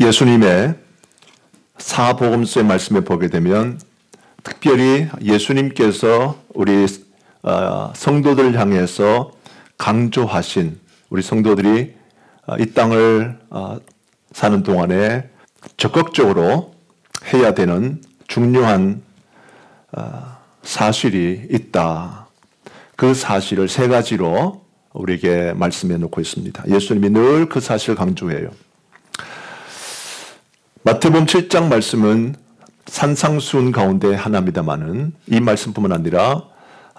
예수님의 사복음서의 말씀에 보게 되면 특별히 예수님께서 우리 성도들을 향해서 강조하신, 우리 성도들이 이 땅을 사는 동안에 적극적으로 해야 되는 중요한 사실이 있다. 그 사실을 세 가지로 우리에게 말씀해 놓고 있습니다. 예수님이 늘 그 사실을 강조해요. 마태복음 7장 말씀은 산상수훈 가운데 하나입니다마는 이 말씀뿐만 아니라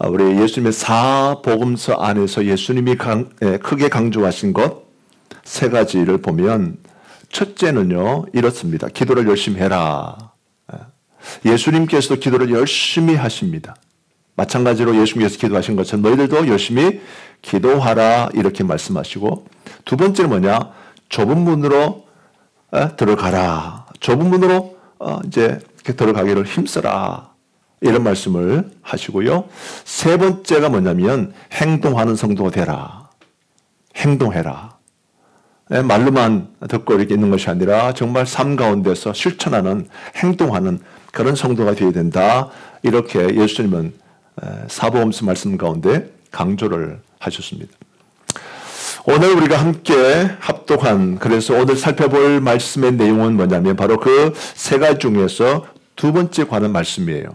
우리 예수님의 사복음서 안에서 예수님이 크게 강조하신 것 세 가지를 보면 첫째는요, 이렇습니다. 기도를 열심히 해라. 예수님께서도 기도를 열심히 하십니다. 마찬가지로 예수님께서 기도하신 것처럼 너희들도 열심히 기도하라 이렇게 말씀하시고, 두 번째는 뭐냐? 좁은 문으로 들어가라. 좁은 문으로 이제 들어가기를 힘써라. 이런 말씀을 하시고요. 세 번째가 뭐냐면 행동하는 성도가 되라. 행동해라. 말로만 듣고 이렇게 있는 것이 아니라 정말 삶 가운데서 실천하는, 행동하는 그런 성도가 되어야 된다. 이렇게 예수님은 사복음서 말씀 가운데 강조를 하셨습니다. 오늘 우리가 함께 합독한, 그래서 오늘 살펴볼 말씀의 내용은 뭐냐면 바로 그 세 가지 중에서 두 번째 관한 말씀이에요.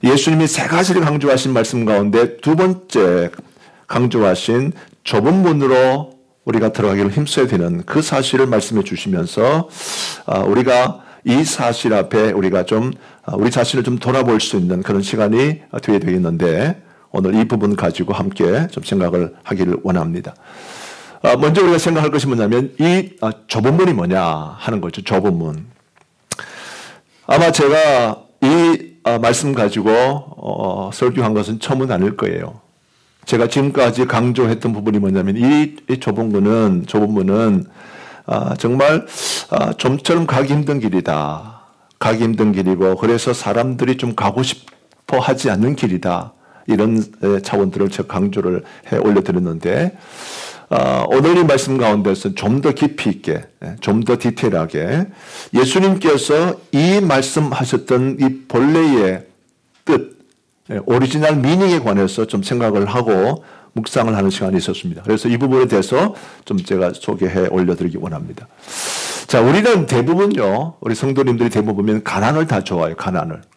예수님이 세 가지를 강조하신 말씀 가운데 두 번째 강조하신 좁은 문으로 우리가 들어가기를 힘써야 되는 그 사실을 말씀해 주시면서 우리가 이 사실 앞에 우리가 좀 우리 자신을 좀 돌아볼 수 있는 그런 시간이 되어야 되겠는데, 오늘 이 부분 가지고 함께 좀 생각을 하기를 원합니다. 먼저 우리가 생각할 것이 뭐냐면 이 좁은 문이 뭐냐 하는 거죠. 좁은 문. 아마 제가 이 말씀 가지고 설교한 것은 처음은 아닐 거예요. 제가 지금까지 강조했던 부분이 뭐냐면 이 좁은 문은 정말 좀처럼 가기 힘든 길이다. 가기 힘든 길이고, 그래서 사람들이 좀 가고 싶어 하지 않는 길이다. 이런 차원들을 제가 강조를 해 올려드렸는데, 오늘 이 말씀 가운데서 좀 더 깊이 있게, 좀 더 디테일하게 예수님께서 이 말씀하셨던 이 본래의 뜻, 오리지널 미닝에 관해서 좀 생각을 하고 묵상을 하는 시간이 있었습니다. 그래서 이 부분에 대해서 좀 제가 소개해 올려드리기 원합니다. 자, 우리는 대부분요, 우리 성도님들이 대부분 보면 가난을 다 좋아해요.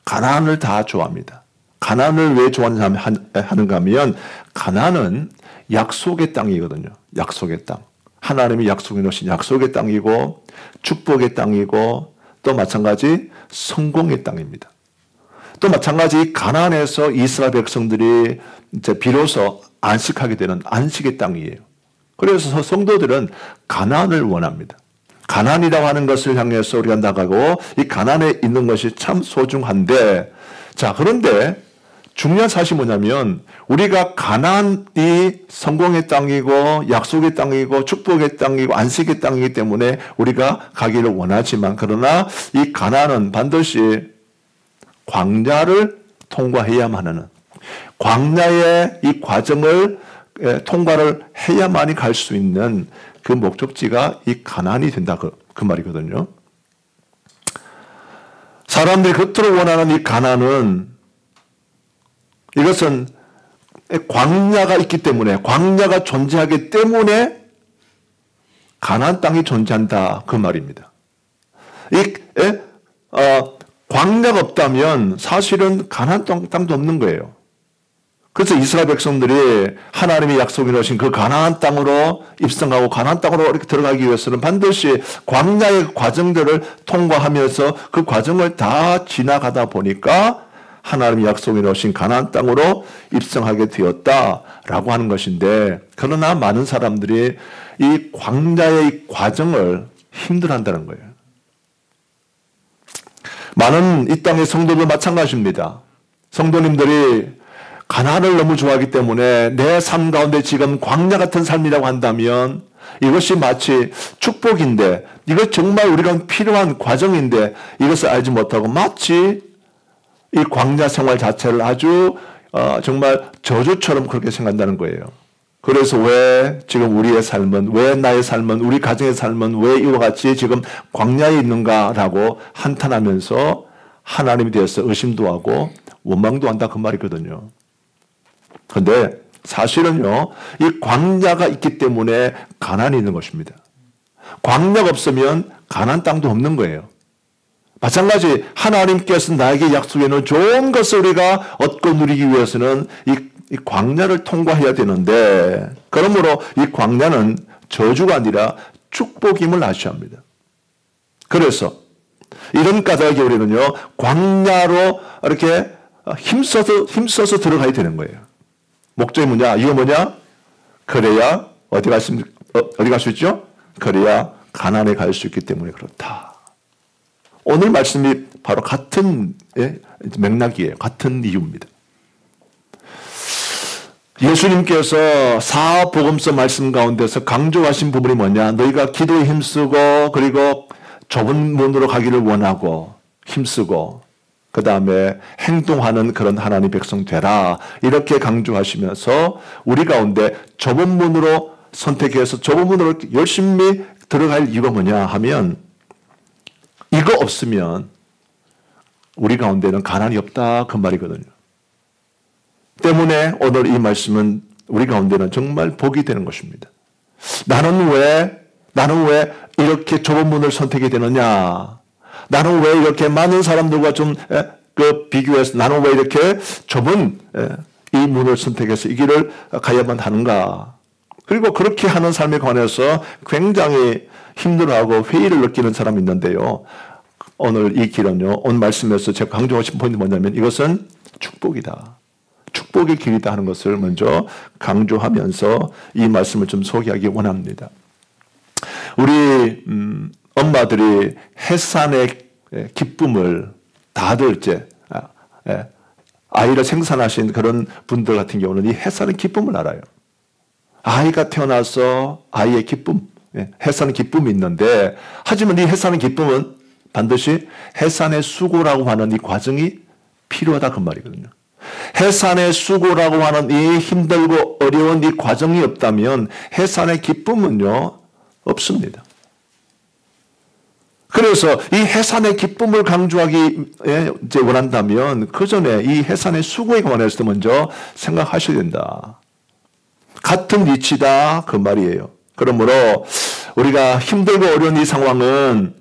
가난을 다 좋아합니다. 가난을 왜 좋아하는가 하면, 가난은 약속의 땅이거든요. 약속의 땅. 하나님이 약속해 놓으신 약속의 땅이고, 축복의 땅이고, 또 마찬가지 성공의 땅입니다. 또 마찬가지 가나안에서 이스라엘 백성들이 이제 비로소 안식하게 되는 안식의 땅이에요. 그래서 성도들은 가나안을 원합니다. 가나안이라고 하는 것을 향해서 우리가 나가고, 이 가나안에 있는 것이 참 소중한데, 자, 그런데 중요한 사실이 뭐냐면 우리가 가나안이 성공의 땅이고 약속의 땅이고 축복의 땅이고 안식의 땅이기 때문에 우리가 가기를 원하지만, 그러나 이 가나안은 반드시 광야를 통과해야만 하는, 광야의 이 과정을 통과를 해야만이 갈 수 있는 그 목적지가 이 가나안이 된다. 그 말이거든요. 사람들이 겉으로 원하는 이 가나안은, 이것은 광야가 있기 때문에, 광야가 존재하기 때문에 가나안 땅이 존재한다. 그 말입니다. 광야가 없다면 사실은 가나안 땅도 없는 거예요. 그래서 이스라엘 백성들이 하나님이 약속해 놓으신 그 가나안 땅으로 입성하고 가나안 땅으로 이렇게 들어가기 위해서는 반드시 광야의 과정들을 통과하면서 그 과정을 다 지나가다 보니까 하나님이 약속해 놓으신 가나안 땅으로 입성하게 되었다라고 하는 것인데, 그러나 많은 사람들이 이 광야의 과정을 힘들어한다는 거예요. 많은 이 땅의 성도도 마찬가지입니다. 성도님들이 가나안을 너무 좋아하기 때문에 내 삶 가운데 지금 광야 같은 삶이라고 한다면 이것이 마치 축복인데, 이것 정말 우리가 필요한 과정인데 이것을 알지 못하고 마치 이 광야 생활 자체를 아주 정말 저주처럼 그렇게 생각한다는 거예요. 그래서 왜 지금 우리의 삶은, 왜 나의 삶은, 우리 가정의 삶은 왜 이와 같이 지금 광야에 있는가라고 한탄하면서 하나님에 대해서 의심도 하고 원망도 한다 그 말이거든요. 그런데 사실은요, 이 광야가 있기 때문에 가난이 있는 것입니다. 광야가 없으면 가나안 땅도 없는 거예요. 마찬가지 하나님께서 나에게 약속해 놓은 좋은 것을 우리가 얻고 누리기 위해서는 이 광야를 통과해야 되는데, 그러므로 이 광야는 저주가 아니라 축복임을 아셔야 합니다. 그래서 이런 까닭에 우리는요, 광야로 이렇게 힘써서 들어가야 되는 거예요. 목적이 뭐냐? 이거 뭐냐? 그래야 어디 갈 수 있죠? 그래야 가나안에 갈 수 있기 때문에 그렇다. 오늘 말씀이 바로 같은 맥락이에요. 같은 이유입니다. 예수님께서 사복음서 말씀 가운데서 강조하신 부분이 뭐냐? 너희가 기도에 힘쓰고 그리고 좁은 문으로 가기를 원하고 힘쓰고 그 다음에 행동하는 그런 하나님 백성 되라. 이렇게 강조하시면서 우리 가운데 좁은 문으로 선택해서 좁은 문으로 열심히 들어갈 이유가 뭐냐 하면, 이거 없으면 우리 가운데는 가난이 없다 그 말이거든요. 때문에 오늘 이 말씀은 우리 가운데는 정말 복이 되는 것입니다. 나는 왜 이렇게 좁은 문을 선택이 되느냐? 나는 왜 이렇게 많은 사람들과 좀 비교해서 나는 왜 이렇게 좁은 이 문을 선택해서 이 길을 가야만 하는가? 그리고 그렇게 하는 삶에 관해서 굉장히 힘들어하고 회의를 느끼는 사람이 있는데요. 오늘 이 길은요, 오늘 말씀에서 제가 강조하고 싶은 포인트 뭐냐면 이것은 축복이다. 축복의 길이다 하는 것을 먼저 강조하면서 이 말씀을 좀 소개하기 원합니다. 우리 엄마들이 해산의 기쁨을 다들 이제 아이를 생산하신 그런 분들 같은 경우는 이 해산의 기쁨을 알아요. 아이가 태어나서 아이의 기쁨, 해산의 기쁨이 있는데, 하지만 이 해산의 기쁨은 반드시 해산의 수고라고 하는 이 과정이 필요하다 그 말이거든요. 해산의 수고라고 하는 이 힘들고 어려운 이 과정이 없다면 해산의 기쁨은요, 없습니다. 그래서 이 해산의 기쁨을 강조하기 이제 원한다면 그 전에 이 해산의 수고에 관해서 먼저 생각하셔야 된다. 같은 이치다 그 말이에요. 그러므로 우리가 힘들고 어려운 이 상황은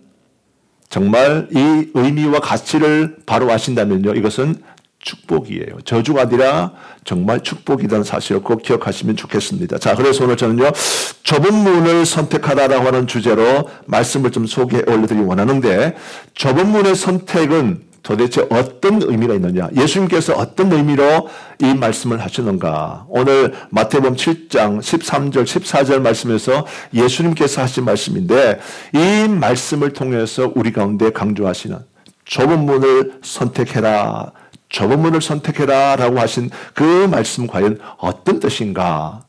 정말 이 의미와 가치를 바로 아신다면요, 이것은 축복이에요. 저주가 아니라 정말 축복이라는 사실을 꼭 기억하시면 좋겠습니다. 자, 그래서 오늘 저는요, 좁은 문을 선택하라라고 하는 주제로 말씀을 좀 소개해 올려드리기 원하는데, 좁은 문의 선택은 도대체 어떤 의미가 있느냐? 예수님께서 어떤 의미로 이 말씀을 하시는가? 오늘 마태복음 7장 13절 14절 말씀에서 예수님께서 하신 말씀인데, 이 말씀을 통해서 우리 가운데 강조하시는 좁은 문을 선택해라, 좁은 문을 선택해라 라고 하신 그 말씀 과연 어떤 뜻인가?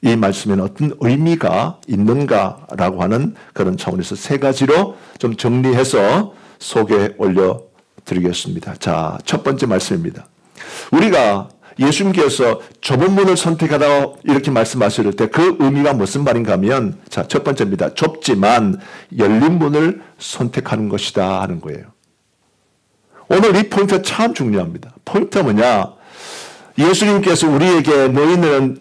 이 말씀에는 어떤 의미가 있는가라고 하는 그런 차원에서 세 가지로 좀 정리해서 소개해 올려드리겠습니다. 자, 첫 번째 말씀입니다. 우리가 예수님께서 좁은 문을 선택하라 이렇게 말씀하실 때 그 의미가 무슨 말인가 하면, 자, 첫 번째입니다. 좁지만 열린 문을 선택하는 것이다 하는 거예요. 오늘 이 포인트가 참 중요합니다. 포인트가 뭐냐? 예수님께서 우리에게 너희는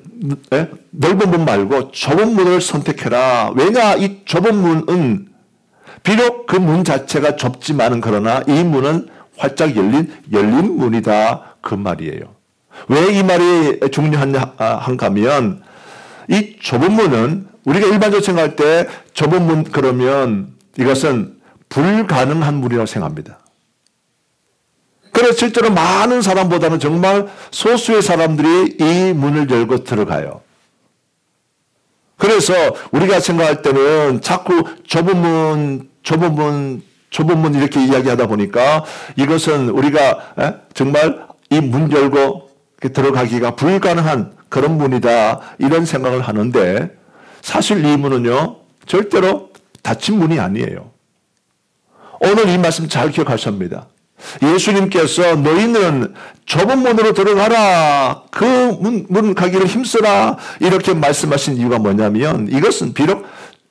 넓은 문 말고 좁은 문을 선택해라. 왜냐? 이 좁은 문은 비록 그 문 자체가 좁지만은 그러나 이 문은 활짝 열린 문이다 그 말이에요. 왜 이 말이 중요한가 하면, 이 좁은 문은 우리가 일반적으로 생각할 때 좁은 문 그러면 이것은 불가능한 문이라고 생각합니다. 그래서 실제로 많은 사람보다는 정말 소수의 사람들이 이 문을 열고 들어가요. 그래서 우리가 생각할 때는 자꾸 좁은 문 이렇게 이야기하다 보니까 이것은 우리가 정말 이 문 열고 들어가기가 불가능한 그런 문이다 이런 생각을 하는데, 사실 이 문은요 절대로 닫힌 문이 아니에요. 오늘 이 말씀 잘 기억하셔야 합니다. 예수님께서 너희는 좁은 문으로 들어가라. 그 문 가기를 힘써라. 이렇게 말씀하신 이유가 뭐냐면 이것은 비록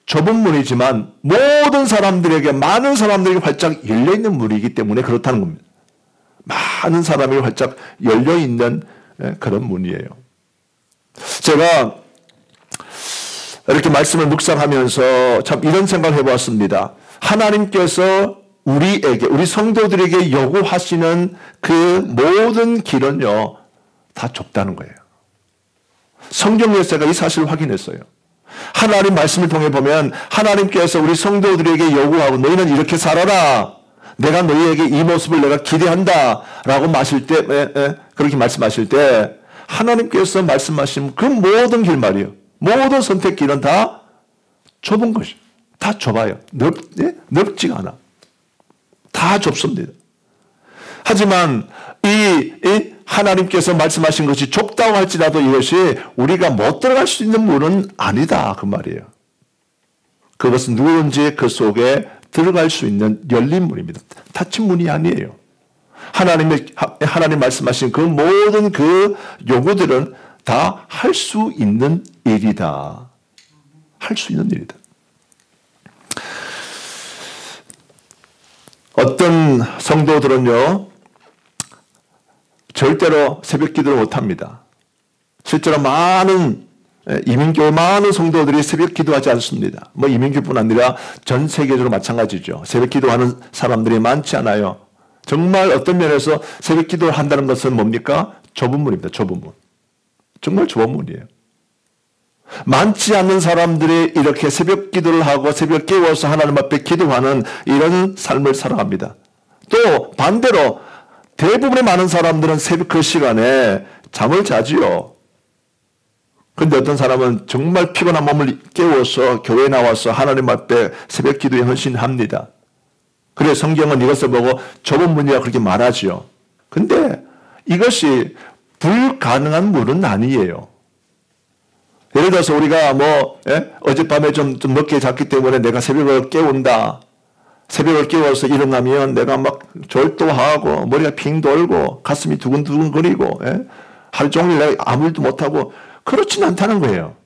좁은 문이지만 모든 사람들에게 많은 사람들에게 활짝 열려있는 문이기 때문에 그렇다는 겁니다. 많은 사람에게 활짝 열려있는 그런 문이에요. 제가 이렇게 말씀을 묵상하면서 참 이런 생각을 해보았습니다. 하나님께서 우리에게, 우리 성도들에게 요구하시는 그 모든 길은요, 다 좁다는 거예요. 성경에서 제가 이 사실을 확인했어요. 하나님 말씀을 통해 보면 하나님께서 우리 성도들에게 요구하고 너희는 이렇게 살아라. 내가 너희에게 이 모습을 내가 기대한다. 라고 그렇게 말씀하실 때 하나님께서 말씀하신 그 모든 길 말이에요. 모든 선택길은 다 좁은 것이에요. 다 좁아요. 넓지가 않아. 다 좁습니다. 하지만 이 하나님께서 말씀하신 것이 좁다고 할지라도 이것이 우리가 못 들어갈 수 있는 문은 아니다 그 말이에요. 그것은 누구든지 그 속에 들어갈 수 있는 열린 문입니다. 닫힌 문이 아니에요. 하나님 말씀하신 그 모든 그 요구들은 다 할 수 있는 일이다. 할 수 있는 일이다. 어떤 성도들은요, 절대로 새벽 기도를 못합니다. 실제로 이민교회 많은 성도들이 새벽 기도하지 않습니다. 뭐 이민교뿐 아니라 전 세계적으로 마찬가지죠. 새벽 기도하는 사람들이 많지 않아요. 정말 어떤 면에서 새벽 기도를 한다는 것은 뭡니까? 좁은 문입니다. 좁은 문. 정말 좁은 문이에요. 많지 않은 사람들이 이렇게 새벽 기도를 하고 새벽 깨워서 하나님 앞에 기도하는 이런 삶을 살아갑니다. 또 반대로 대부분의 많은 사람들은 새벽 그 시간에 잠을 자지요. 그런데 어떤 사람은 정말 피곤한 몸을 깨워서 교회에 나와서 하나님 앞에 새벽 기도에 헌신합니다. 그래서 성경은 이것을 보고 좁은 문이라 그렇게 말하지요. 근데 이것이 불가능한 문은 아니에요. 예를 들어서 우리가 어젯밤에 좀 늦게 잤기 때문에 내가 새벽을 깨운다. 새벽을 깨워서 일어나면 내가 막 졸도하고 머리가 핑 돌고 가슴이 두근두근 거리고 하루 종일 내가 아무 일도 못하고 그렇진 않다는 거예요.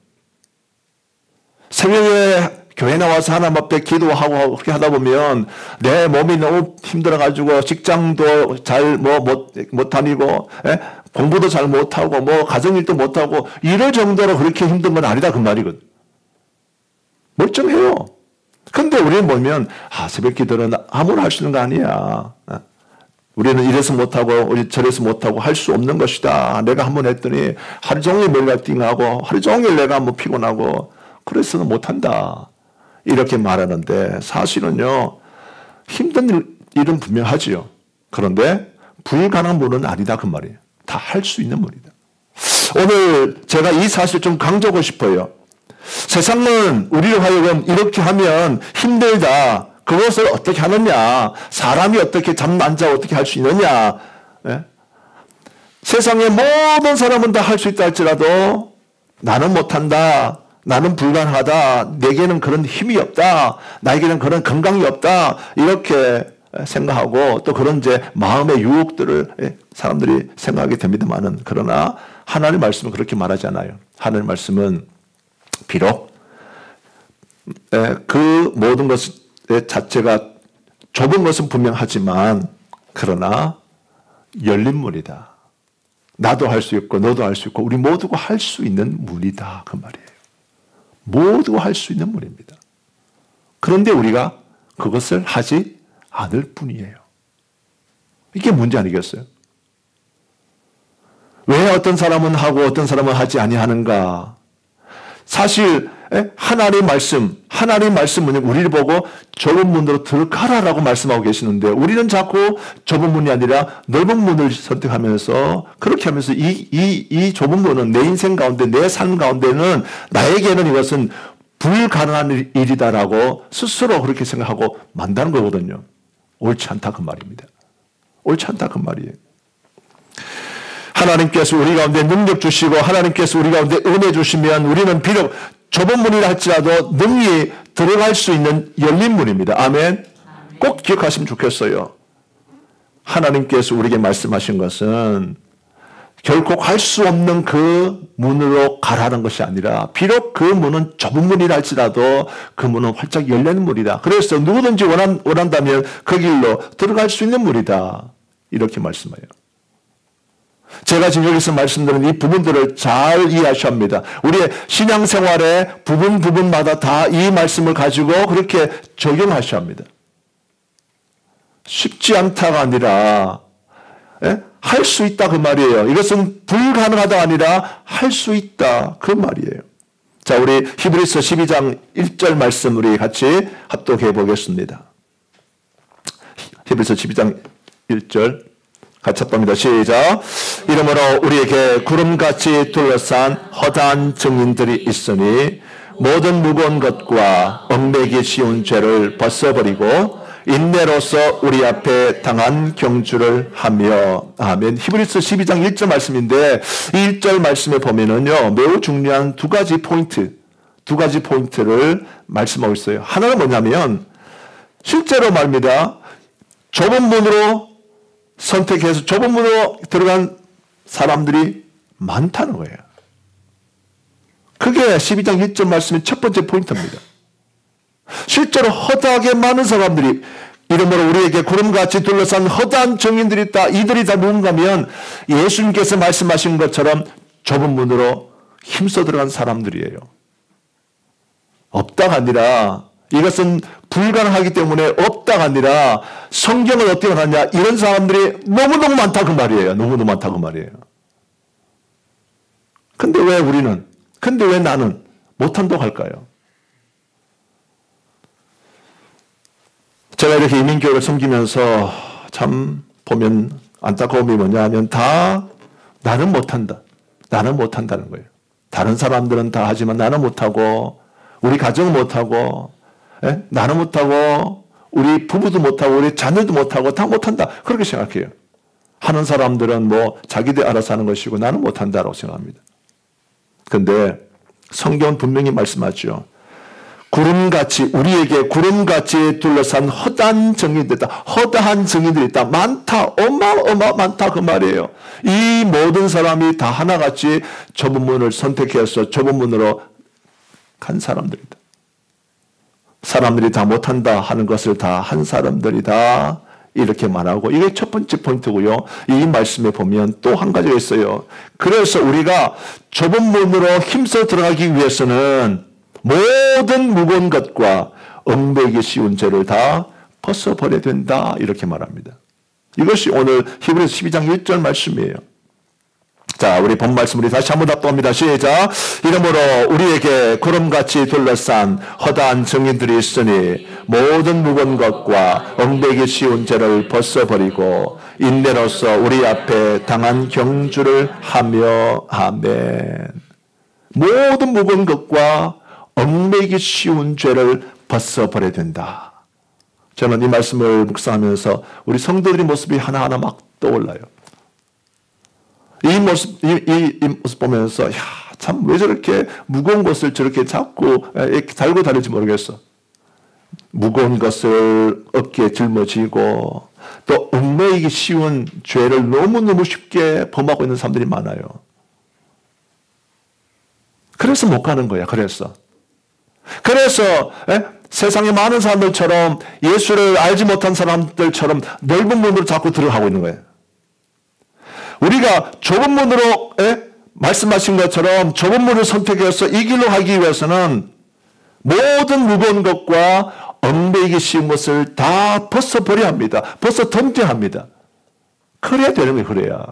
새벽에 교회 나와서 하나님 앞에 기도하고 그렇게 하다 보면 내 몸이 너무 힘들어가지고 직장도 잘 못 다니고 공부도 잘 못하고 가정일도 못하고 이럴 정도로 그렇게 힘든 건 아니다 그 말이거든. 멀쩡해요. 근데 우리는 보면 새벽 기도는 아무나 할 수 있는 거 아니야. 우리는 이래서 못하고 저래서 못하고 할 수 없는 것이다. 내가 한번 했더니 하루 종일 머리가 띵하고 하루 종일 내가 피곤하고 그래서는 못한다. 이렇게 말하는데 사실은요. 힘든 일은 분명하지요. 그런데 불가능한 문은 아니다 그 말이에요. 다 할 수 있는 문이다. 오늘 제가 이 사실을 좀 강조하고 싶어요. 세상은 우리를 하여금 이렇게 하면 힘들다. 그것을 어떻게 하느냐. 사람이 어떻게 잠 안 자고 어떻게 할 수 있느냐. 세상의 모든 사람은 다 할 수 있다 할지라도 나는 못한다. 나는 불가능하다. 내게는 그런 힘이 없다. 나에게는 그런 건강이 없다. 이렇게 생각하고 또 그런 마음의 유혹들을 사람들이 생각하게 됩니다만은 그러나 하나님의 말씀은 그렇게 말하지 않아요. 하나님의 말씀은 비록 그 모든 것 자체가 좁은 것은 분명하지만 그러나 열린 문이다. 나도 할 수 있고 너도 할 수 있고 우리 모두가 할 수 있는 문이다. 그 말이에요. 모두가 할 수 있는 문입니다. 그런데 우리가 그것을 하지 않을 뿐이에요. 이게 문제 아니겠어요? 왜 어떤 사람은 하고 어떤 사람은 하지 아니하는가? 사실 하나님의 말씀은 우리를 보고 좁은 문으로 들어가라라고 말씀하고 계시는데 우리는 자꾸 좁은 문이 아니라 넓은 문을 선택하면서 그렇게 하면서 이 좁은 문은 내 인생 가운데 내 삶 가운데는 나에게는 이것은 불가능한 일이다라고 스스로 그렇게 생각하고 만다는 거거든요. 옳지 않다 그 말입니다. 옳지 않다 그 말이에요. 하나님께서 우리 가운데 능력 주시고 하나님께서 우리 가운데 은혜 주시면 우리는 비록 좁은 문이라 할지라도 능히 들어갈 수 있는 열린 문입니다. 아멘. 꼭 기억하시면 좋겠어요. 하나님께서 우리에게 말씀하신 것은 결코 갈 수 없는 그 문으로 가라는 것이 아니라 비록 그 문은 좁은 문이라 할지라도 그 문은 활짝 열리는 문이다. 그래서 누구든지 원한다면 그 길로 들어갈 수 있는 문이다. 이렇게 말씀해요. 제가 지금 여기서 말씀드린 이 부분들을 잘 이해하셔야 합니다. 우리의 신앙생활의 부분마다 다 이 말씀을 가지고 그렇게 적용하셔야 합니다. 쉽지 않다가 아니라 할 수 있다 그 말이에요. 이것은 불가능하다가 아니라 할 수 있다 그 말이에요. 자, 우리 히브리서 12장 1절 말씀 우리 같이 합독해 보겠습니다. 히브리서 12장 1절 같이 합독합니다. 시작. 이러므로 우리에게 구름같이 둘러싼 허다한 증인들이 있으니 모든 무거운 것과 얽매기 쉬운 죄를 벗어버리고 인내로서 우리 앞에 당한 경주를 하며. 아멘. 히브리서 12장 1절 말씀인데 이 1절 말씀에 보면은요 매우 중요한 두 가지 포인트를 말씀하고 있어요. 하나는 뭐냐면 실제로 말입니다. 좁은 문으로 선택해서 좁은 문으로 들어간 사람들이 많다는 거예요. 그게 12장 1절 말씀의 첫 번째 포인트입니다. 실제로 허다하게 많은 사람들이 이러므로 우리에게 구름같이 둘러싼 허다한 증인들이 있다. 이들이 다 누군가면 예수님께서 말씀하신 것처럼 좁은 문으로 힘써 들어간 사람들이에요. 없다가 아니라 이것은 불가능하기 때문에 없다가 아니라 성경은 어떻게 하냐 이런 사람들이 너무너무 많다 그 말이에요. 너무너무 많다 그 말이에요. 근데 왜 나는 못한다고 할까요? 제가 이렇게 이민교회를 섬기면서 참 보면 안타까움이 뭐냐 하면 다 나는 못한다. 나는 못한다는 거예요. 다른 사람들은 다 하지만 나는 못하고 우리 가정은 못하고 나는 못하고 우리 부부도 못하고 우리 자녀도 못하고 다 못한다. 그렇게 생각해요. 하는 사람들은 뭐 자기들 알아서 하는 것이고 나는 못한다라고 생각합니다. 그런데 성경은 분명히 말씀하죠. 우리에게 구름같이 둘러싼 허다한 증인들이 있다. 허다한 증인들이 있다. 많다. 어마어마 많다 그 말이에요. 이 모든 사람이 다 하나같이 좁은 문을 선택해서 좁은 문으로 간 사람들이다. 사람들이 다 못한다 하는 것을 다 한 사람들이다. 이렇게 말하고 이게 첫 번째 포인트고요. 이 말씀에 보면 또 한 가지가 있어요. 그래서 우리가 좁은 문으로 힘써 들어가기 위해서는 모든 무거운 것과 얽매기 쉬운 죄를 다 벗어버려야 된다. 이렇게 말합니다. 이것이 오늘 히브리서 12장 1절 말씀이에요. 자, 우리 본 말씀 우리 다시 한번 합독합니다. 시작. 이러므로 우리에게 구름같이 둘러싼 허다한 증인들이 있으니 모든 무거운 것과 얽매기 쉬운 죄를 벗어버리고 인내로서 우리 앞에 당한 경주를 하며. 아멘. 모든 무거운 것과 얽매기 쉬운 죄를 벗어버려야 된다. 저는 이 말씀을 묵상하면서 우리 성도들의 모습이 하나하나 막 떠올라요. 이 모습 보면서 참 왜 저렇게 무거운 것을 저렇게 자꾸 달고 다닐지 모르겠어. 무거운 것을 어깨에 짊어지고 또 얽매이기 쉬운 죄를 너무너무 쉽게 범하고 있는 사람들이 많아요. 그래서 못 가는 거야. 그래서 세상에 많은 사람들처럼 예수를 알지 못한 사람들처럼 넓은 문으로 자꾸 들어가고 있는 거예요. 우리가 좁은 문으로 말씀하신 것처럼 좁은 문을 선택해서 이 길로 가기 위해서는 모든 무거운 것과 얽매이기 쉬운 것을 다 벗어버려야 합니다. 벗어 던져야 합니다. 그래야 되는 거예요. 그래야.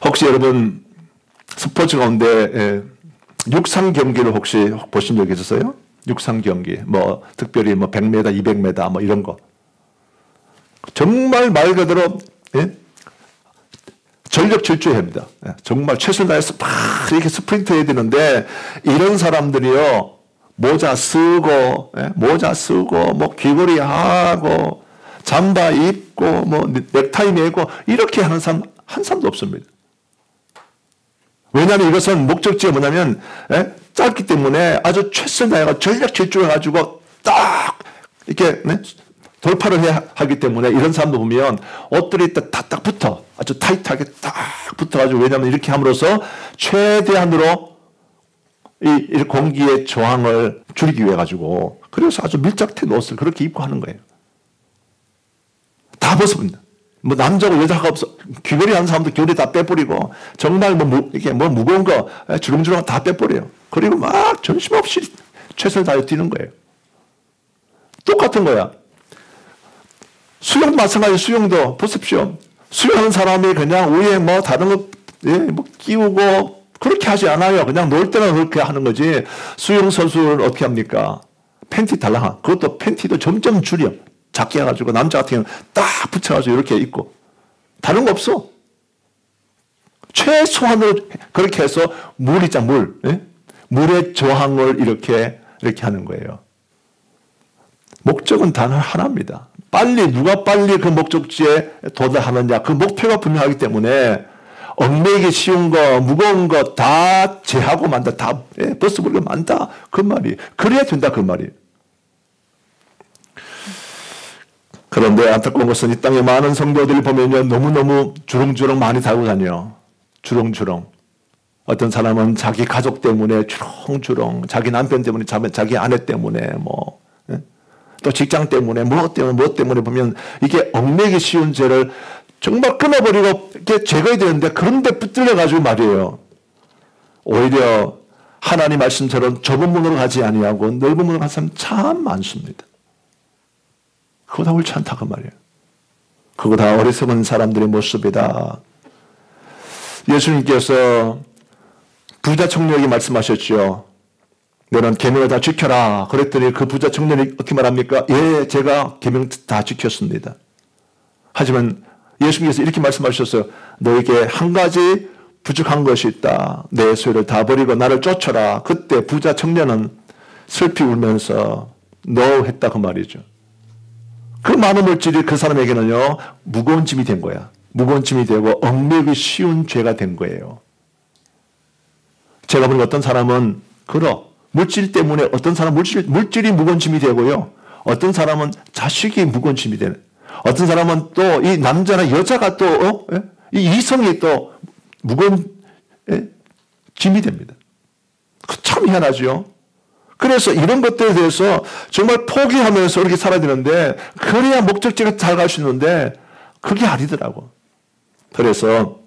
혹시 여러분 스포츠 가운데 육상 경기를 혹시 보신 적 있으세요? 육상 경기, 뭐 특별히 뭐 100m, 200m 뭐 이런 거. 정말 말 그대로 전력 질주해야 합니다. 정말 최선을 다해서 막 이렇게 스프린트 해야 되는데 이런 사람들이요 모자 쓰고 뭐 귀걸이 하고 잠바 입고 뭐 넥타이 메고 이렇게 하는 사람 한 사람도 없습니다. 왜냐하면 이것은 목적지가 뭐냐면 짧기 때문에 아주 최선을 다해서 전력 질주해가지고 딱 이렇게 돌파를 해야 하기 때문에 이런 사람도 보면 옷들이 딱 붙어. 아주 타이트하게 딱 붙어가지고 왜냐하면 이렇게 함으로써 최대한으로 이 공기의 저항을 줄이기 위해 가지고 그래서 아주 밀착된 옷을 그렇게 입고 하는 거예요. 다 벗어버린다. 뭐 남자고 여자가 없어. 귀걸이 하는 사람도 귀걸이 다 빼버리고 정말 이게 무거운 거 주렁주렁 다 빼버려요. 그리고 막 전심없이 최선을 다해 뛰는 거예요. 똑같은 거야. 수영도 마찬가지. 수영도 보십시오. 수영하는 사람이 그냥 위에 뭐 다른 거 뭐 끼우고 그렇게 하지 않아요. 그냥 놀 때는 그렇게 하는 거지. 수영 선수는 어떻게 합니까? 팬티 달랑. 그것도 팬티도 점점 줄여. 작게 해가지고 남자 같은 경우는 딱 붙여가지고 이렇게 입고 다른 거 없어. 최소한으로 그렇게 해서 물이자 물. 물의 저항을 이렇게 하는 거예요. 목적은 단 하나입니다. 누가 빨리 그 목적지에 도달하느냐. 그 목표가 분명하기 때문에 얽매이기 쉬운 거, 무거운 거 다 제하고 만다. 다 벗어버리고 만다. 그 말이. 그래야 된다. 그 말이. 그런데 안타까운 것은 이 땅에 많은 성도들이 보면요. 너무너무 주렁주렁 많이 달고 다녀. 주렁주렁. 어떤 사람은 자기 가족 때문에 주렁주렁, 자기 남편 때문에, 자기 아내 때문에, 또 직장 때문에, 무엇 때문에 보면 이게 얽매이기 쉬운 죄를 정말 끊어버리고 이렇게 제거해야 되는데 그런데 붙들려가지고 말이에요. 오히려 하나님 말씀처럼 좁은 문으로 가지 아니하고 넓은 문으로 가는 사람 참 많습니다. 그거 다 옳지 않다 그 말이에요. 그거 다 어리석은 사람들의 모습이다. 예수님께서 부자 청년에게 말씀하셨죠. 너는 계명을 다 지켜라. 그랬더니 그 부자 청년이 어떻게 말합니까? 예, 제가 계명 다 지켰습니다. 하지만 예수님께서 이렇게 말씀하셨어요. 너에게 한 가지 부족한 것이 있다. 내 소유를 다 버리고 나를 쫓아라. 그때 부자 청년은 슬피 울면서 너 했다 그 말이죠. 그 많은 물질이 그 사람에게는요. 무거운 짐이 된 거야. 무거운 짐이 되고 얽매이기 쉬운 죄가 된 거예요. 제가 보니까 어떤 사람은 물질 때문에 어떤 사람은 물질이 무거운 짐이 되고요. 어떤 사람은 자식이 무거운 짐이 되는. 어떤 사람은 또 이 남자나 여자가 또 이 이성이 또 무거운 짐이 됩니다. 참 희한하죠. 그래서 이런 것들에 대해서 정말 포기하면서 이렇게 살아야 되는데 그래야 목적지가 잘 갈 수 있는데 그게 아니더라고. 그래서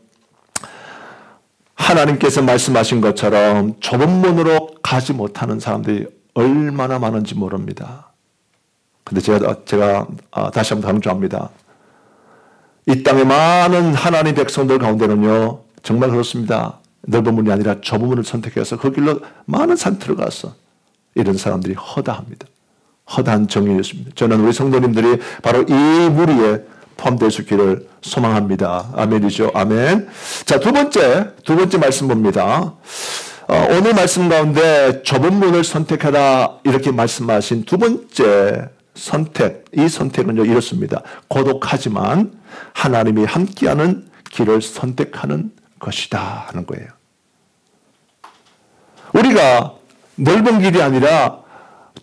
하나님께서 말씀하신 것처럼 좁은 문으로 가지 못하는 사람들이 얼마나 많은지 모릅니다. 근데 제가 다시 한번 강조합니다. 이 땅에 많은 하나님 백성들 가운데는요, 정말 그렇습니다. 넓은 문이 아니라 좁은 문을 선택해서 그 길로 많은 사람이 들어가서 이런 사람들이 허다합니다. 허다한 정의였습니다. 저는 우리 성도님들이 바로 이 무리에 포함될 수 있기를 소망합니다. 아멘이죠. 아멘. 자, 두 번째 말씀 봅니다. 오늘 말씀 가운데 좁은 문을 선택하라 이렇게 말씀하신 두 번째 선택, 이 선택은요 이렇습니다. 고독하지만 하나님이 함께하는 길을 선택하는 것이다 하는 거예요. 우리가 넓은 길이 아니라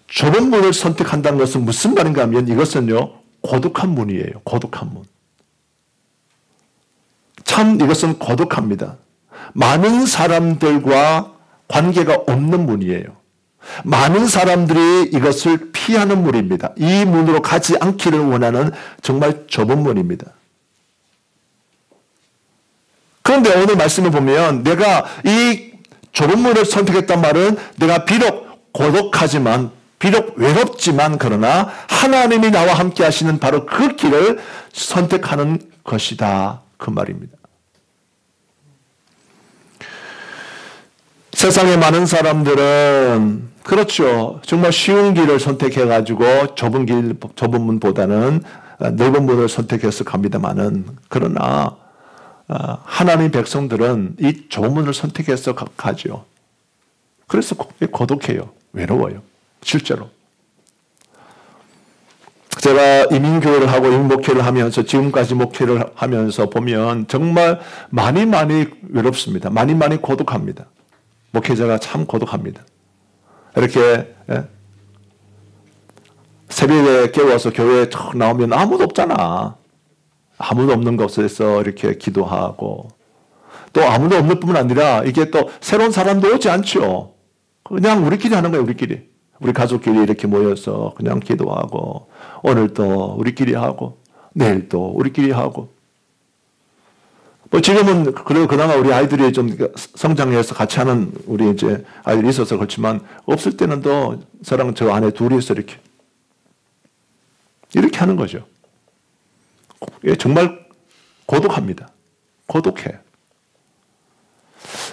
좁은 문을 선택한다는 것은 무슨 말인가 하면 이것은요 고독한 문이에요. 고독한 문. 참 이것은 고독합니다. 많은 사람들과 관계가 없는 문이에요. 많은 사람들이 이것을 피하는 문입니다. 이 문으로 가지 않기를 원하는 정말 좁은 문입니다. 그런데 오늘 말씀을 보면 내가 이 좁은 문을 선택했단 말은 내가 비록 고독하지만 비록 외롭지만 그러나 하나님이 나와 함께 하시는 바로 그 길을 선택하는 것이다. 그 말입니다. 세상에 많은 사람들은 그렇죠. 정말 쉬운 길을 선택해가지고 좁은 문보다는 넓은 문을 선택해서 갑니다만은 그러나 하나님의 백성들은 이 좁은 문을 선택해서 가죠. 그래서 고독해요. 외로워요. 실제로. 제가 이민교회를 하고 이민목회를 하면서 지금까지 목회를 하면서 보면 정말 많이 외롭습니다. 많이 고독합니다. 목회자가 참 고독합니다. 이렇게 새벽에 깨워서 교회에 탁 나오면 아무도 없잖아. 아무도 없는 곳에서 이렇게 기도하고 또 아무도 없는 뿐만 아니라 이게 또 새로운 사람도 오지 않죠. 그냥 우리끼리 하는 거예요. 우리끼리. 우리 가족끼리 이렇게 모여서 그냥 기도하고 오늘도 우리끼리 하고 내일도 우리끼리 하고 뭐 지금은 그래도 그나마 우리 아이들이 좀 성장해서 같이 하는 우리 이제 아이들이 있어서 그렇지만 없을 때는 또 저랑 저 아내 둘이서 이렇게 하는 거죠. 정말 고독합니다. 고독해.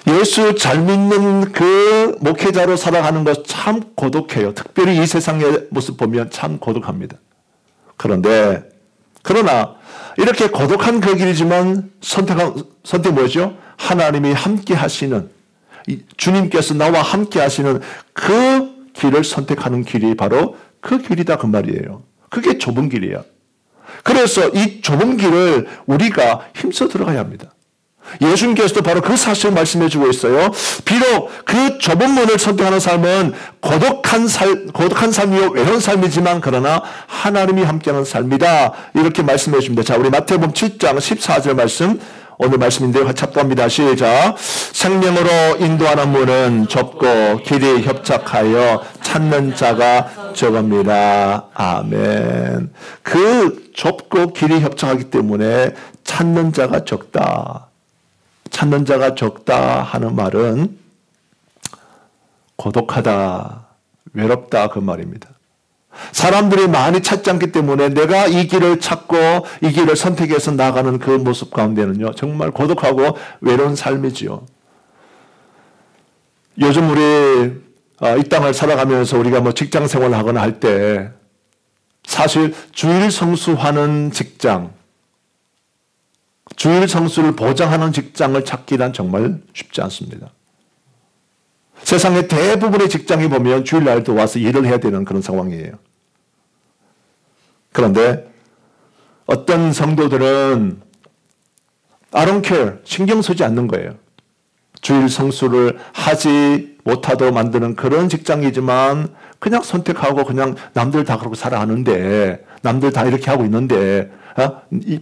예수 잘 믿는 그 목회자로 살아가는 것 참 고독해요. 특별히 이 세상의 모습 보면 참 고독합니다. 그러나 이렇게 고독한 그 길이지만 선택 뭐죠? 하나님이 함께 하시는 주님께서 나와 함께 하시는 그 길을 선택하는 길이 바로 그 길이다 그 말이에요. 그게 좁은 길이야. 그래서 이 좁은 길을 우리가 힘써 들어가야 합니다. 예수님께서도 바로 그 사실을 말씀해 주고 있어요. 비록 그 좁은 문을 선택하는 삶은 고독한 삶이요 외로운 삶이지만 그러나 하나님이 함께하는 삶이다. 이렇게 말씀해 줍니다. 자, 우리 마태복음 7장 14절 말씀 오늘 말씀인데요. 같이 합독합니다. 시작. 생명으로 인도하는 문은 좁고 길이 협착하여 찾는 자가 적습니다. 아멘. 그 좁고 길이 협착하기 때문에 찾는 자가 적다. 찾는 자가 적다 하는 말은 고독하다, 외롭다 그 말입니다. 사람들이 많이 찾지 않기 때문에 내가 이 길을 찾고 이 길을 선택해서 나가는 그 모습 가운데는요 정말 고독하고 외로운 삶이지요. 요즘 우리 이 땅을 살아가면서 우리가 뭐 직장 생활을 하거나 할 때 사실 주일 성수하는 직장, 주일 성수를 보장하는 직장을 찾기란 정말 쉽지 않습니다. 세상의 대부분의 직장에 보면 주일날도 와서 일을 해야 되는 그런 상황이에요. 그런데 어떤 성도들은 I don't care, 신경 쓰지 않는 거예요. 주일 성수를 하지 못하도록 만드는 그런 직장이지만 그냥 선택하고 그냥 남들 다 그렇게 살아가는데 남들 다 이렇게 하고 있는데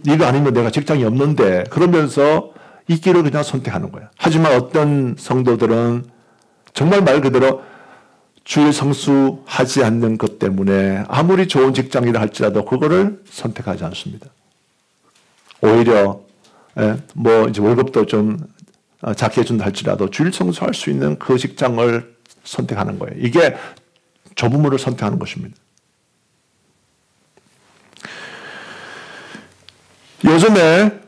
이거 아니면 내가 직장이 없는데 그러면서 이 길을 그냥 선택하는 거야. 하지만 어떤 성도들은 정말 말 그대로 주일 성수하지 않는 것 때문에 아무리 좋은 직장이라 할지라도 그거를 선택하지 않습니다. 오히려 뭐 이제 월급도 좀 작게 해준다 할지라도 주일 성수할 수 있는 그 직장을 선택하는 거예요. 이게 좁은 문을 선택하는 것입니다. 요즘에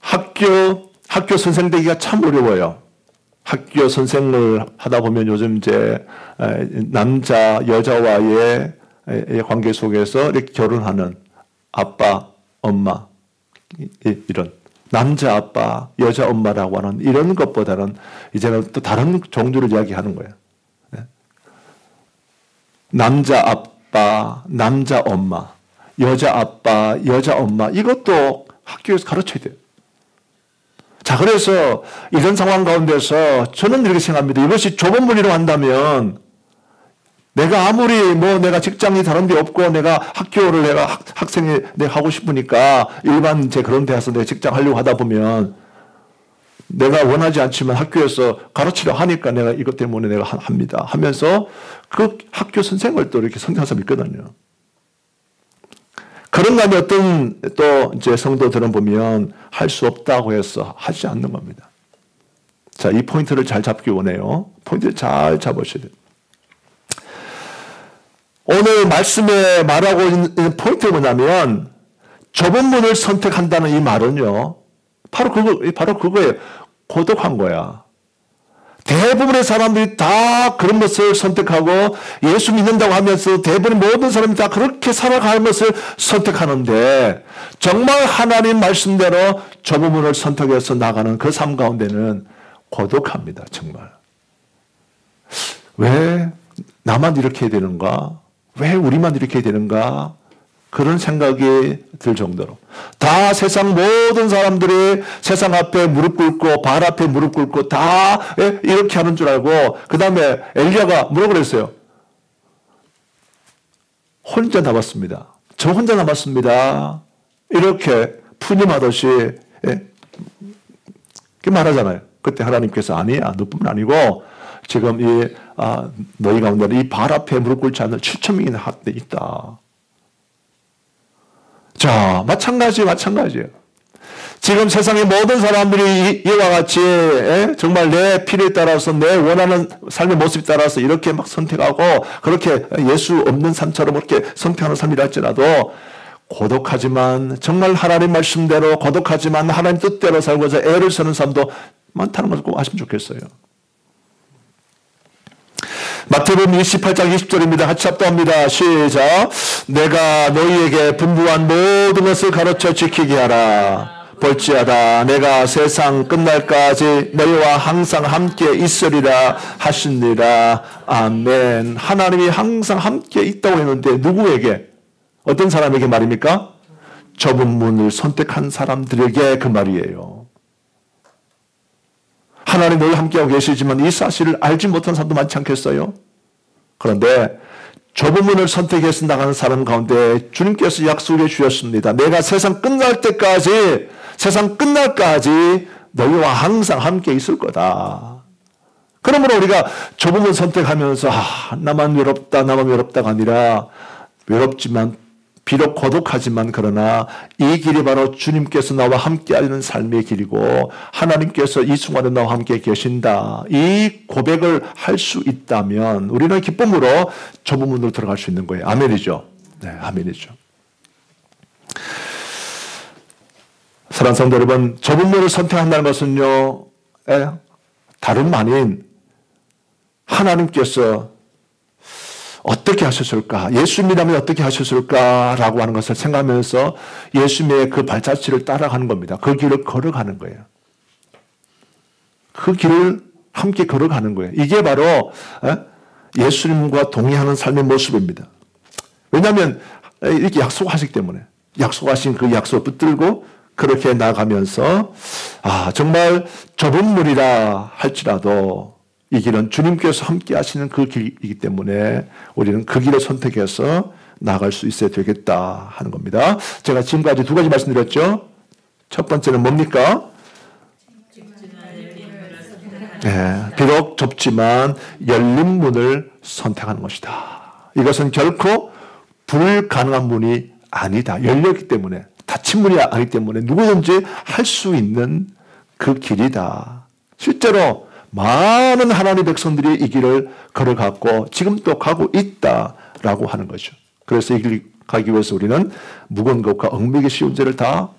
학교 선생 되기가 참 어려워요. 학교 선생을 하다 보면 요즘 이제 남자, 여자와의 관계 속에서 이렇게 결혼하는 아빠, 엄마, 이런 남자 아빠, 여자 엄마라고 하는 이런 것보다는 이제는 또 다른 종류를 이야기하는 거예요. 남자 아빠, 남자 엄마, 여자 아빠, 여자 엄마 이것도 학교에서 가르쳐야 돼요. 자, 그래서 이런 상황 가운데서 저는 이렇게 생각합니다. 이것이 좁은 문이라고 한다면 내가 아무리 뭐 내가 직장이 다른 데 없고 내가 학교를 내가 학생이 내가 하고 싶으니까 일반 제 그런 데 가서 내가 직장 하려고 하다 보면 내가 원하지 않지만 학교에서 가르치려 하니까 내가 이것 때문에 내가 합니다 하면서 그 학교 선생을 또 이렇게 선택한 사람이 있거든요. 그런 다음에 어떤 또 이제 성도들은 보면 할 수 없다고 해서 하지 않는 겁니다. 자, 이 포인트를 잘 잡기 원해요. 포인트를 잘 잡으셔야 돼요. 오늘 말씀에 말하고 있는 포인트가 뭐냐면 좁은 문을 선택한다는 이 말은요. 바로 그거예요. 고독한 거야. 대부분의 사람들이 다 그런 것을 선택하고 예수 믿는다고 하면서 대부분의 모든 사람이 다 그렇게 살아가는 것을 선택하는데 정말 하나님 말씀대로 좁은 문을 선택해서 나가는 그 삶 가운데는 고독합니다. 정말. 왜 나만 이렇게 해야 되는가? 왜 우리만 이렇게 해야 되는가? 그런 생각이 들 정도로 다 세상 모든 사람들이 세상 앞에 무릎 꿇고 발 앞에 무릎 꿇고 다 이렇게 하는 줄 알고 그 다음에 엘리야가 뭐라고 그랬어요? 혼자 남았습니다. 저 혼자 남았습니다. 이렇게 푸념하듯이 말하잖아요. 그때 하나님께서 아니야, 너뿐만 아니고 지금 너희 가운데는 이 발 앞에 무릎 꿇지 않는 7,000명이나 학대 있다. 자, 마찬가지예요. 지금 세상의 모든 사람들이 이와 같이 정말 내 필요에 따라서 내 원하는 삶의 모습에 따라서 이렇게 막 선택하고 그렇게 예수 없는 삶처럼 그렇게 선택하는 삶이라 할지라도 고독하지만 정말 하나님 말씀대로 고독하지만 하나님 뜻대로 살고자 애를 쓰는 사람도 많다는 것을 꼭 아시면 좋겠어요. 마태복음 28장 20절입니다. 같이 합독합니다. 시작. 내가 너희에게 분부한 모든 것을 가르쳐 지키게 하라. 볼지어다 내가 세상 끝날까지 너희와 항상 함께 있으리라 하시니라. 아멘. 하나님이 항상 함께 있다고 했는데 누구에게? 어떤 사람에게 말입니까? 좁은 문을 선택한 사람들에게 그 말이에요. 하나님 늘 함께하고 계시지만 이 사실을 알지 못하는 사람도 많지 않겠어요? 그런데 좁은 문을 선택해서 나가는 사람 가운데 주님께서 약속해 주셨습니다. 내가 세상 끝날까지 너희와 항상 함께 있을 거다. 그러므로 우리가 좁은 문 선택하면서 나만 외롭다가 아니라 외롭지만 비록 고독하지만 그러나 이 길이 바로 주님께서 나와 함께하는 삶의 길이고 하나님께서 이 순간에 나와 함께 계신다. 이 고백을 할 수 있다면 우리는 기쁨으로 좁은 문으로 들어갈 수 있는 거예요. 아멘이죠. 네, 아멘이죠. 사랑하는 성도 여러분, 좁은 문을 선택한다는 것은요, 다름 아닌 하나님께서 어떻게 하셨을까? 예수 믿으면 어떻게 하셨을까라고 하는 것을 생각하면서 예수님의 그 발자취를 따라가는 겁니다. 그 길을 걸어가는 거예요. 그 길을 함께 걸어가는 거예요. 이게 바로 예수님과 동의하는 삶의 모습입니다. 왜냐하면 이렇게 약속하시기 때문에 약속하신 그 약속을 붙들고 그렇게 나가면서 정말 좁은 문이라 할지라도 이 길은 주님께서 함께 하시는 그 길이기 때문에 우리는 그 길을 선택해서 나갈 수 있어야 되겠다 하는 겁니다. 제가 지금까지 두 가지 말씀드렸죠. 첫 번째는 뭡니까? 비록 좁지만 열린 문을 선택하는 것이다. 이것은 결코 불가능한 문이 아니다. 열렸기 때문에 닫힌 문이 아니기 때문에 누구든지 할 수 있는 그 길이다. 실제로 많은 하나님의 백성들이 이 길을 걸어갔고 지금도 가고 있다라고 하는 거죠. 그래서 이 길 가기 위해서 우리는 무거운 것과 얽매기 쉬운 죄를 다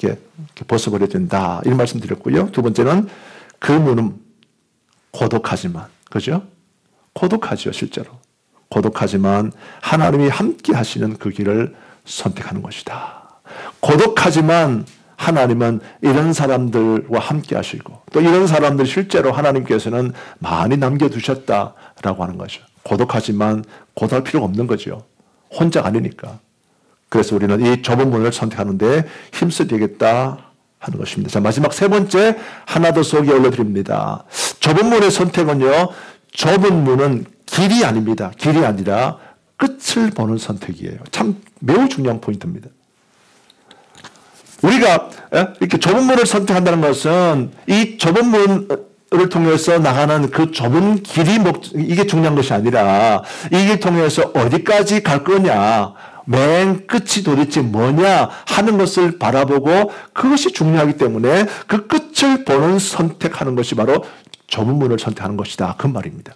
이렇게 벗어버려야 된다. 이런 말씀 드렸고요. 두 번째는 그 문은 고독하지만, 그죠? 고독하죠, 실제로. 고독하지만 하나님이 함께 하시는 그 길을 선택하는 것이다. 고독하지만 하나님은 이런 사람들과 함께 하시고 또 이런 사람들 실제로 하나님께서는 많이 남겨두셨다라고 하는 거죠. 고독하지만 고독할 필요가 없는 거죠. 혼자가 아니니까. 그래서 우리는 이 좁은 문을 선택하는데 힘써야 되겠다 하는 것입니다. 자, 마지막 세 번째 하나 더 소개 올려드립니다. 좁은 문의 선택은요. 좁은 문은 길이 아닙니다. 길이 아니라 끝을 보는 선택이에요. 참 매우 중요한 포인트입니다. 우리가 이렇게 좁은 문을 선택한다는 것은 이 좁은 문을 통해서 나가는 그 좁은 길이 이게 중요한 것이 아니라 이 길 통해서 어디까지 갈 거냐, 맨 끝이 도대체 뭐냐 하는 것을 바라보고 그것이 중요하기 때문에 그 끝을 보는 선택하는 것이 바로 좁은 문을 선택하는 것이다. 그 말입니다.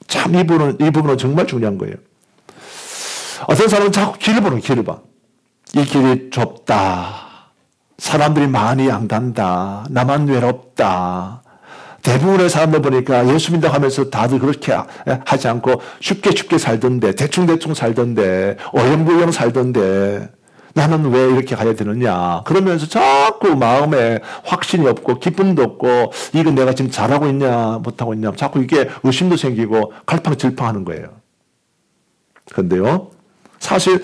참 이 부분은 정말 중요한 거예요. 어떤 사람은 자꾸 길을 보는 길을 봐. 이 길이 좁다. 사람들이 많이 안 간다. 나만 외롭다. 대부분의 사람들 보니까 예수 믿는다고 하면서 다들 그렇게 하지 않고 쉽게 살던데, 대충 살던데, 어영부영 살던데, 나는 왜 이렇게 가야 되느냐. 그러면서 자꾸 마음에 확신이 없고, 기쁨도 없고, 이거 내가 지금 잘하고 있냐, 못하고 있냐, 자꾸 이게 의심도 생기고, 갈팡질팡 하는 거예요. 그런데요, 사실,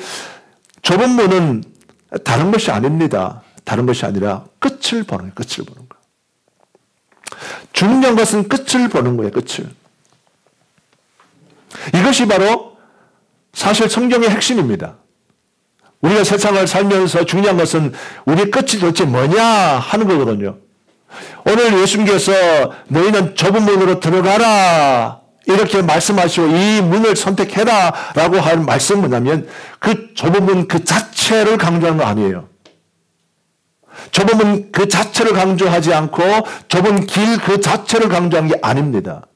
좁은 문은 다른 것이 아닙니다. 다른 것이 아니라 끝을 보는 거예요. 끝을 보는 거예요. 중요한 것은 끝을 보는 거예요. 끝을. 이것이 바로 사실 성경의 핵심입니다. 우리가 세상을 살면서 중요한 것은 우리 끝이 도대체 뭐냐 하는 거거든요. 오늘 예수님께서 너희는 좁은 문으로 들어가라 이렇게 말씀하시고 이 문을 선택해라 라고 하는 말씀은 뭐냐면 그 좁은 문 그 자체를 강조하는 거 아니에요. 좁은 문 그 자체를 강조하지 않고 좁은 길 그 자체를 강조한 게 아닙니다.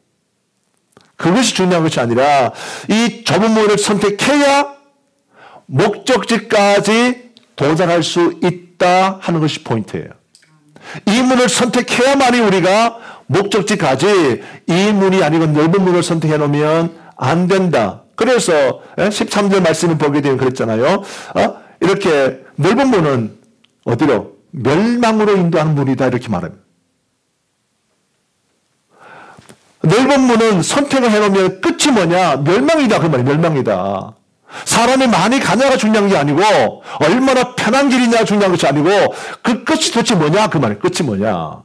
그것이 중요한 것이 아니라 이 좁은 문을 선택해야 목적지까지 도달할 수 있다 하는 것이 포인트예요. 이 문을 선택해야만이 우리가 목적지까지 이 문이 아니고 넓은 문을 선택해 놓으면 안 된다. 그래서 13절 말씀을 보게 되면 그랬잖아요. 이렇게 넓은 문은 어디로? 멸망으로 인도하는 문이다 이렇게 말합니다. 넓은 문은 선택을 해놓으면 끝이 뭐냐? 멸망이다. 그 말이에요. 멸망이다. 사람이 많이 가냐가 중요한 게 아니고 얼마나 편한 길이냐가 중요한 것이 아니고 그 끝이 도대체 뭐냐? 그 말이에요. 끝이 뭐냐?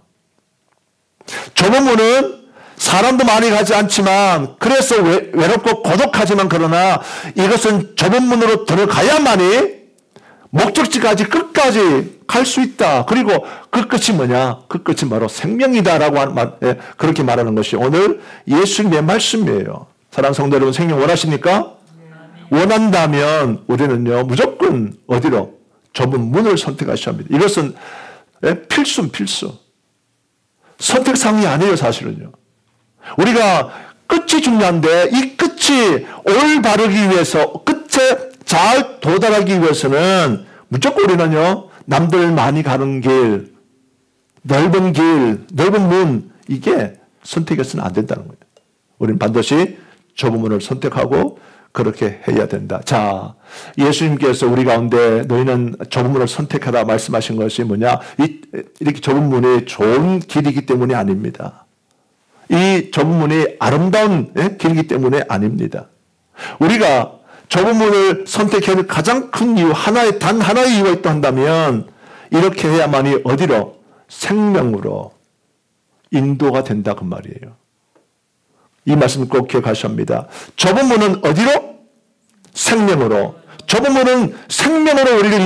좁은 문은 사람도 많이 가지 않지만 그래서 외롭고 고독하지만 그러나 이것은 좁은 문으로 들어가야만이 목적지까지 끝까지 갈 수 있다. 그리고 그 끝이 뭐냐? 그 끝이 바로 생명이다라고 그렇게 말하는 것이 오늘 예수님의 말씀이에요. 사랑하는 성도 여러분, 생명 원하십니까? 원한다면 우리는요 무조건 어디로? 좁은 문을 선택하셔야 합니다. 이것은 필수. 선택사항이 아니에요 사실은요. 우리가 끝이 중요한데 이 끝이 올바르기 위해서 끝에 잘 도달하기 위해서는 무조건 우리는요 남들 많이 가는 길, 넓은 문 이게 선택해서는 안 된다는 거예요. 우리는 반드시 좁은 문을 선택하고 그렇게 해야 된다. 자, 예수님께서 우리 가운데 너희는 좁은 문을 선택하라 말씀하신 것이 뭐냐? 이렇게 좁은 문이 좋은 길이기 때문이 아닙니다. 이 좁은 문이 아름다운 길이기 때문에 아닙니다. 우리가 좁은 문을 선택하는 가장 큰 이유, 단 하나의 이유가 있다 한다면 이렇게 해야만이 어디로? 생명으로 인도가 된다 그 말이에요. 이 말씀 꼭 기억하셔야 합니다. 좁은 문은 어디로? 생명으로. 좁은 문은 생명으로 우리를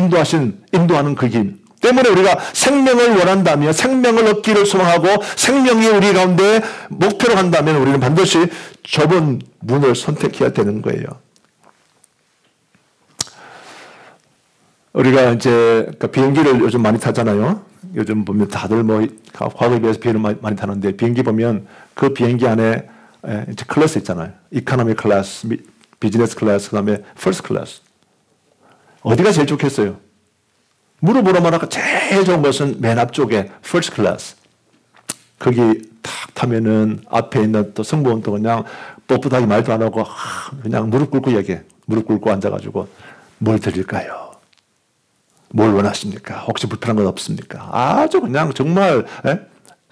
인도하는 그 길. 때문에 우리가 생명을 원한다면 생명을 얻기를 소망하고 생명이 우리 가운데 목표로 한다면 우리는 반드시 좁은 문을 선택해야 되는 거예요. 우리가 이제 비행기를 요즘 많이 타잖아요. 요즘 보면 다들 과거에 비해서 비행기를 많이 타는데 비행기 보면 그 비행기 안에 이제 클래스 있잖아요. 이코노미 클래스, 비즈니스 클래스, 그다음에 퍼스트 클래스. 어디가 제일 좋겠어요? 물어보라면 제일 좋은 것은 맨 앞쪽에 퍼스트 클래스. 거기 탁 타면은 앞에 있는 또 승무원도 그냥 뻣뻣하게 말도 안 하고 그냥 무릎 꿇고 얘기해. 무릎 꿇고 앉아가지고 뭘 드릴까요? 뭘 원하십니까? 혹시 불편한 건 없습니까? 아주 그냥 정말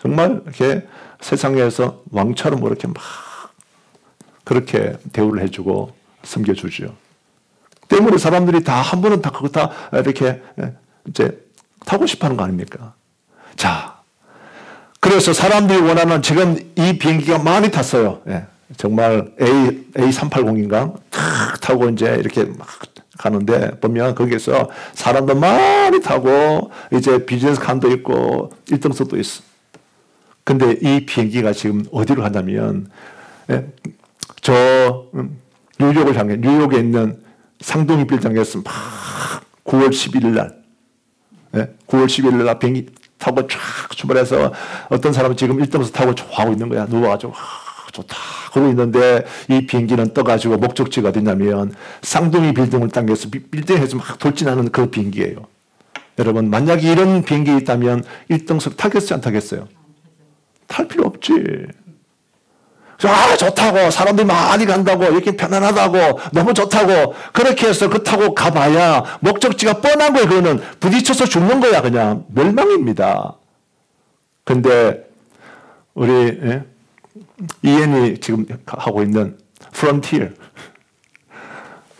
이렇게 세상에서 왕처럼 이렇게 막 그렇게 대우를 해주고 섬겨주죠. 때문에 사람들이 다 한 번은 다 그거 다 이렇게 이제 타고 싶어하는 거 아닙니까? 자, 그래서 사람들이 원하는 지금 이 비행기가 많이 탔어요. 정말 A380인가 탁 타고 이제 이렇게 막 가는데 보면 거기서 사람도 많이 타고 이제 비즈니스 칸도 있고 1등석도 있어. 근데 이 비행기가 지금 어디로 가냐면 저 뉴욕을 향해 뉴욕에 있는 상동이 빌딩에서 막 9월 11일 날 9월 11일 날 비행기 타고 쫙 출발해서 어떤 사람은 지금 1등석 타고 좋아하고 있는 거야. 누워가지고 좋다 그러고 있는데 이 비행기는 떠가지고 목적지가 어디냐면 쌍둥이 빌딩을 당겨서 빌딩에서 막 돌진하는 그 비행기예요. 여러분 만약에 이런 비행기 있다면 1등석 타겠어요 안 타겠어요? 탈 필요 없지. 좋다고 사람들이 많이 간다고 이렇게 편안하다고 너무 좋다고 그렇게 해서 그 타고 가봐야 목적지가 뻔한 거예요. 그거는 부딪혀서 죽는 거야. 그냥 멸망입니다. 근데 우리 이엔이 지금 하고 있는 프론티어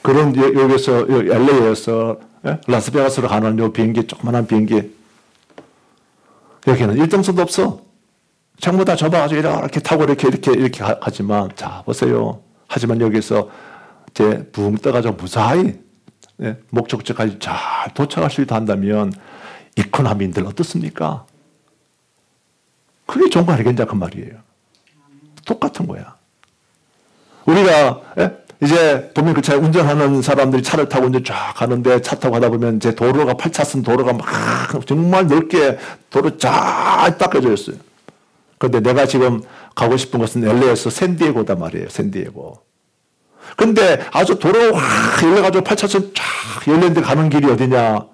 그런 여기서 LA에서 라스베가스로 가는 요 비행기 조그만한 비행기 여기는 1등석도 없어. 전부 다 접어가지고 이렇게 타고 이렇게 가지만 자 보세요. 하지만 여기서 이제 붕 떠가지고 무사히 목적지까지 잘 도착할 수 있다 한다면 이코노미인들 어떻습니까? 그게 좋은 거 아니겠냐 그 말이에요. 똑같은 거야. 우리가 이제 도민교차에 운전하는 사람들이 차를 타고 이제 쫙 가는데 차 타고 가다 보면 이제 도로가 8차선 도로가 막 정말 넓게 도로 쫙 닦여져 있어요. 그런데 내가 지금 가고 싶은 것은 LA에서 샌디에고다 말이에요. 샌디에고. 근데 아주 도로 확 열려가지고 8차선 쫙 열렸는데 가는 길이 어디냐?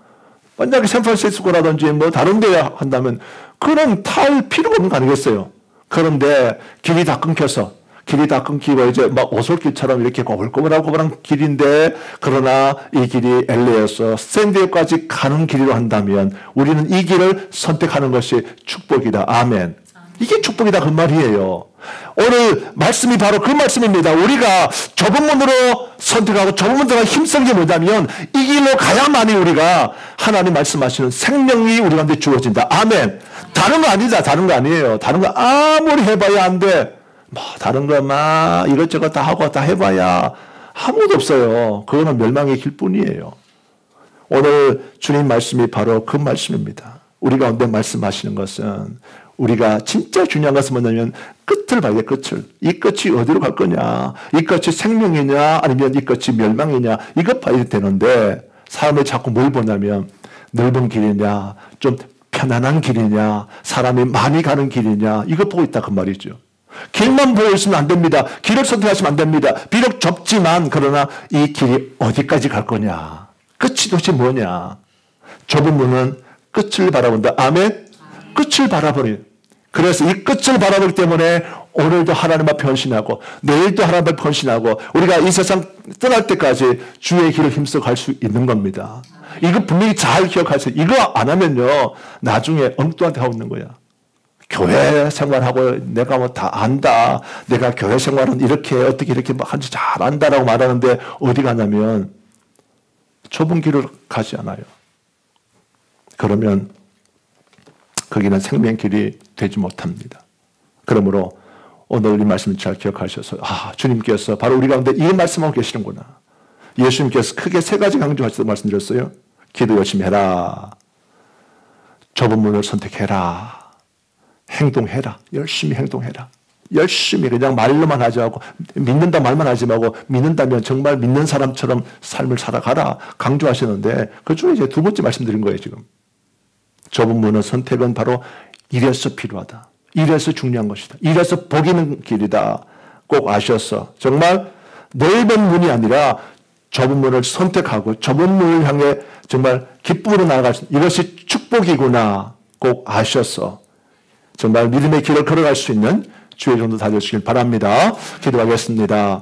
만약에 샌프란시스코라든지 뭐 다른 데 한다면 그런 탈 필요가 없는 거 아니겠어요? 그런데 길이 다 끊기고 이제 막 오솔길처럼 이렇게 꼬불꼬불한 길인데 그러나 이 길이 LA에서 샌디에고까지 가는 길이로 한다면 우리는 이 길을 선택하는 것이 축복이다. 아멘. 이게 축복이다 그 말이에요. 오늘 말씀이 바로 그 말씀입니다. 우리가 좁은 문으로 선택하고 좁은 문으로 힘쓴 게 뭐냐면 이 길로 가야만이 우리가 하나님 말씀하시는 생명이 우리 가운데 주어진다. 아멘. 다른 거 아니다. 다른 거 아니에요. 다른 거 아무리 해봐야 안 돼. 뭐 다른 거 막 이것저것 다 하고 다 해봐야 아무것도 없어요. 그거는 멸망의 길뿐이에요. 오늘 주님 말씀이 바로 그 말씀입니다. 우리 가운데 말씀하시는 것은 우리가 진짜 중요한 것은 뭐냐면 끝을 봐야 돼. 끝을. 이 끝이 어디로 갈 거냐. 이 끝이 생명이냐 아니면 이 끝이 멸망이냐. 이것 봐야 되는데 사람이 자꾸 뭘 보냐면 넓은 길이냐 좀 편안한 길이냐 사람이 많이 가는 길이냐 이것 보고 있다 그 말이죠. 길만 보고 있으면 안 됩니다. 길을 선택하시면 안 됩니다. 비록 좁지만 그러나 이 길이 어디까지 갈 거냐. 끝이 도대체 뭐냐. 좁은 문은 끝을 바라본다. 아멘. 끝을 바라버려요. 그래서 이 끝을 바라보기 때문에 오늘도 하나님 앞에 헌신하고 내일도 하나님 앞에 헌신하고 우리가 이 세상 떠날 때까지 주의 길을 힘써 갈 수 있는 겁니다. 이거 분명히 잘 기억하세요. 이거 안 하면요 나중에 엉뚱한 데 하고 있는 거야. 교회 생활하고 내가 뭐 다 안다. 내가 교회 생활은 이렇게 어떻게 이렇게 막 한지 잘 안다라고 말하는데 어디 가냐면 좁은 길을 가지 않아요. 그러면 거기는 생명길이 되지 못합니다. 그러므로 오늘 이 말씀을 잘 기억하셔서 주님께서 바로 우리 가운데 이 말씀하고 계시는구나. 예수님께서 크게 세 가지 강조하셔서 말씀드렸어요. 기도 열심히 해라. 좁은 문을 선택해라. 행동해라. 열심히 행동해라. 열심히 그냥 말로만 하지 말고 믿는다 말만 하지 말고 믿는다면 정말 믿는 사람처럼 삶을 살아가라. 강조하시는데 그 중에 이제 두 번째 말씀드린 거예요 지금. 좁은 문의 선택은 바로 이래서 필요하다. 이래서 중요한 것이다. 이래서 복 있는 길이다. 꼭 아셔서 정말 넓은 문이 아니라 좁은 문을 선택하고 좁은 문을 향해 정말 기쁨으로 나아갈 수 이것이 축복이구나. 꼭 아셔서 정말 믿음의 길을 걸어갈 수 있는 주의 종도 다 되시길 바랍니다. 기도하겠습니다.